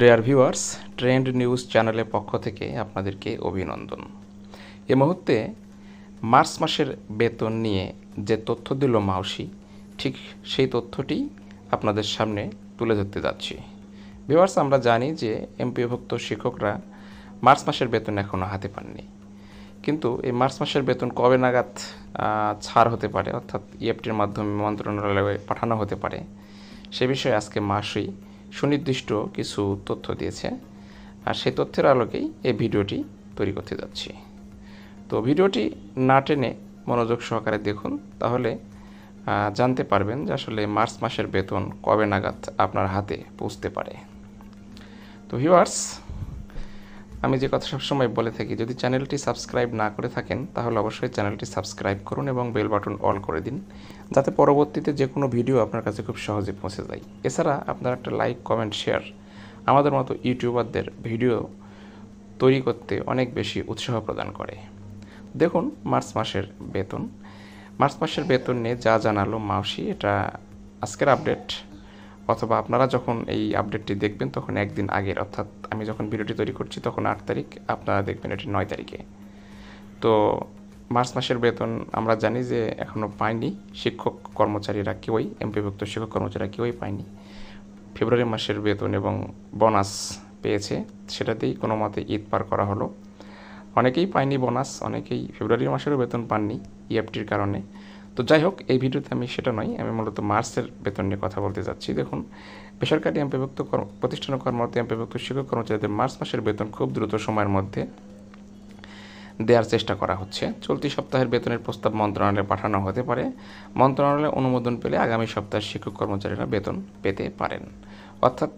Dear viewers, trend news চ্যানেলের পক্ষ থেকে আপনাদেরকে অভিনন্দন। এ মুহূর্তে মার্চ মাসের বেতন নিয়ে যে তথ্য দিল মাউসি, ঠিক সেই তথ্যটি আপনাদের সামনে তুলে ধরতে যাচ্ছি। ভিউয়ার্স, আমরা জানি যে এমপিওভুক্ত শিক্ষকরা মার্চ মাসের বেতন এখনও হাতে পাননি, কিন্তু এই মার্চ মাসের বেতন কবে নাগাদ ছাড় হতে পারে, অর্থাৎ ইএফটির মাধ্যমে মন্ত্রণালয়ে পাঠানো হতে পারে, সে বিষয়ে আজকে মাসি সুনির্দিষ্ট কিছু তথ্য দিয়েছে, আর সেই তথ্যের আলোকেই এই ভিডিওটি তৈরি করতে যাচ্ছি। তো ভিডিওটি না টেনে মনোযোগ সহকারে দেখুন, তাহলে জানতে পারবেন যে আসলে মার্চ মাসের বেতন কবে নাগাদ আপনার হাতে পৌঁছতে পারে। তো ভিউয়ার্স, আমি যে কথা সবসময় বলে থাকি, যদি চ্যানেলটি সাবস্ক্রাইব না করে থাকেন তাহলে অবশ্যই চ্যানেলটি সাবস্ক্রাইব করুন এবং বেল বাটন অল করে দিন, যাতে পরবর্তীতে যে কোনো ভিডিও আপনার কাছে খুব সহজে পৌঁছে যায়। এছাড়া আপনার একটা লাইক, কমেন্ট, শেয়ার আমাদের মতো ইউটিউবারদের ভিডিও তৈরি করতে অনেক বেশি উৎসাহ প্রদান করে। দেখুন, মার্চ মাসের বেতন নিয়ে যা জানালো মাউসি, এটা আজকের আপডেট, অথবা আপনারা যখন এই আপডেটটি দেখবেন তখন একদিন আগের, অর্থাৎ আমি যখন ভিডিওটি তৈরি করছি তখন 8 তারিখ, আপনারা দেখবেন এটি 9 তারিখে। তো মার্চ মাসের বেতন আমরা জানি যে এখনও পায়নি শিক্ষক কর্মচারীরা কেউই, এমপিভুক্ত শিক্ষক কর্মচারীরা কেউই পায়নি। ফেব্রুয়ারি মাসের বেতন এবং বোনাস পেয়েছে, সেটাতেই কোনো মতে ঈদ পার করা হলো। অনেকেই পায়নি বোনাস, অনেকেই ফেব্রুয়ারি মাসেরও বেতন পাননি ইএফটির কারণে। তো যাই হোক, এই ভিডিওতে আমি সেটা নয়, আমি মূলত মার্চের বেতন নিয়ে কথা বলতে যাচ্ছি। দেখুন, বেসরকারি এমপিভুক্ত প্রতিষ্ঠানে কর্মরত এমপিভুক্ত শিক্ষক কর্মচারীদের মার্চ মাসের বেতন খুব দ্রুত সময়ের মধ্যে দেওয়ার চেষ্টা করা হচ্ছে। চলতি সপ্তাহের বেতনের প্রস্তাব মন্ত্রণালয়ে পাঠানো হতে পারে। মন্ত্রণালয়ে অনুমোদন পেলে আগামী সপ্তাহে শিক্ষক কর্মচারীরা বেতন পেতে পারেন। অর্থাৎ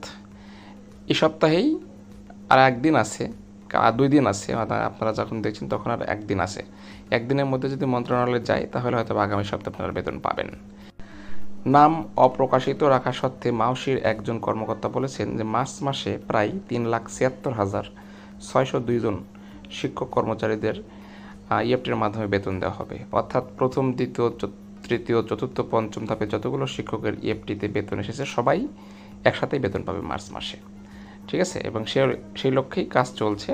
এই সপ্তাহেই আর একদিন আছে, 2 দিন আছে, আপনারা যখন দেখছেন তখন আর একদিন আছে। একদিনের মধ্যে যদি মন্ত্রণালয়ে যায় তাহলে হয়তো আগামী সপ্তাহে আপনারা বেতন পাবেন। নাম অপ্রকাশিত রাখা সত্ত্বে মাউসির একজন কর্মকর্তা বলেছেন যে মার্চ মাসে প্রায় 3,76,602 জন শিক্ষক কর্মচারীদের ইএফটির মাধ্যমে বেতন দেওয়া হবে। অর্থাৎ প্রথম, দ্বিতীয়, তৃতীয়, চতুর্থ, পঞ্চম ধাপে যতগুলো শিক্ষকের ইএফটিতে বেতন এসেছে সবাই একসাথেই বেতন পাবে মার্চ মাসে, ঠিক আছে? এবং সেই লক্ষ্যেই কাজ চলছে,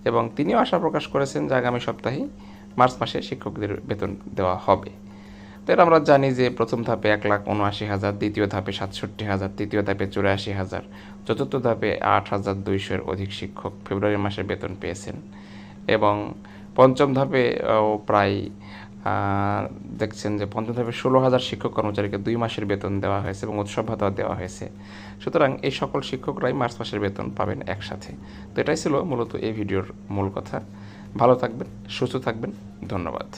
এবং তিনিও আশা প্রকাশ করেছেন যে আগামী সপ্তাহেই মার্চ মাসে শিক্ষকদের বেতন দেওয়া হবে। তো এটা আমরা জানি যে প্রথম ধাপে 1,79,000, দ্বিতীয় ধাপে 67,000, তৃতীয় ধাপে 84,000, চতুর্থ ধাপে 8,200-এর অধিক শিক্ষক ফেব্রুয়ারি মাসে বেতন পেয়েছেন, এবং পঞ্চম ধাপে প্রায় দেখছেন যে পঞ্চম ধাপে 16,000 শিক্ষক কর্মচারীকে 2 মাসের বেতন দেওয়া হয়েছে এবং উৎসব ভাতা দেওয়া হয়েছে। সুতরাং এই সকল শিক্ষকরাই মার্চ মাসের বেতন পাবেন একসাথে। তো এটাই ছিল মূলত এই ভিডিওর মূল কথা। ভালো থাকবেন, সুস্থ থাকবেন, ধন্যবাদ।